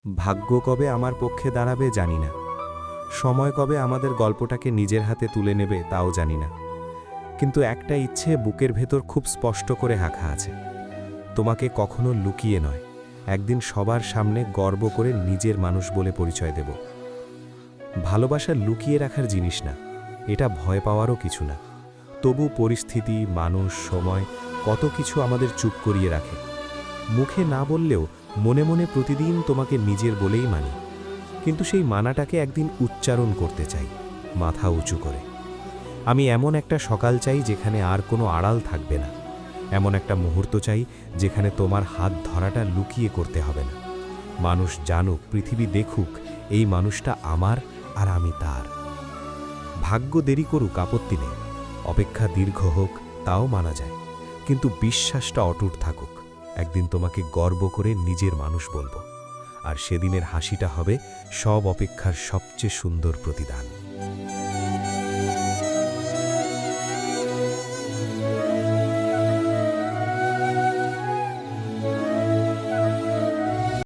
ভাগ্য কবে আমার পক্ষে দাঁড়াবে জানি না, সময় কবে আমাদের গল্পটাকে নিজের হাতে তুলে নেবে তাও জানি না। কিন্তু একটা ইচ্ছে বুকের ভেতর খুব স্পষ্ট করে হাঁকা আছে, তোমাকে কখনো লুকিয়ে নয়, একদিন সবার সামনে গর্ব করে নিজের মানুষ বলে পরিচয় দেব। ভালোবাসা লুকিয়ে রাখার জিনিস না, এটা ভয় পাওয়ারও কিছু না। তবু পরিস্থিতি, মানুষ, সময় কত কিছু আমাদের চুপ করিয়ে রাখে। মুখে না বললেও মনে মনে প্রতিদিন তোমাকে নিজের বলেই মানি, কিন্তু সেই মানাটাকে একদিন উচ্চারণ করতে চাই, মাথা উঁচু করে। আমি এমন একটা সকাল চাই যেখানে আর কোনো আড়াল থাকবে না, এমন একটা মুহূর্ত চাই যেখানে তোমার হাত ধরাটা লুকিয়ে করতে হবে না। মানুষ জানুক, পৃথিবী দেখুক, এই মানুষটা আমার আর আমি তার। ভাগ্য দেরি করুক আপত্তি নেই, অপেক্ষা দীর্ঘ হোক তাও মানা যায়, কিন্তু বিশ্বাসটা অটুট থাকুক। একদিন তোমাকে গর্ব করে নিজের মানুষ বলবো, আর সেদিনের হাসিটা হবে সব অপেক্ষার সবচেয়ে সুন্দর প্রতিদান।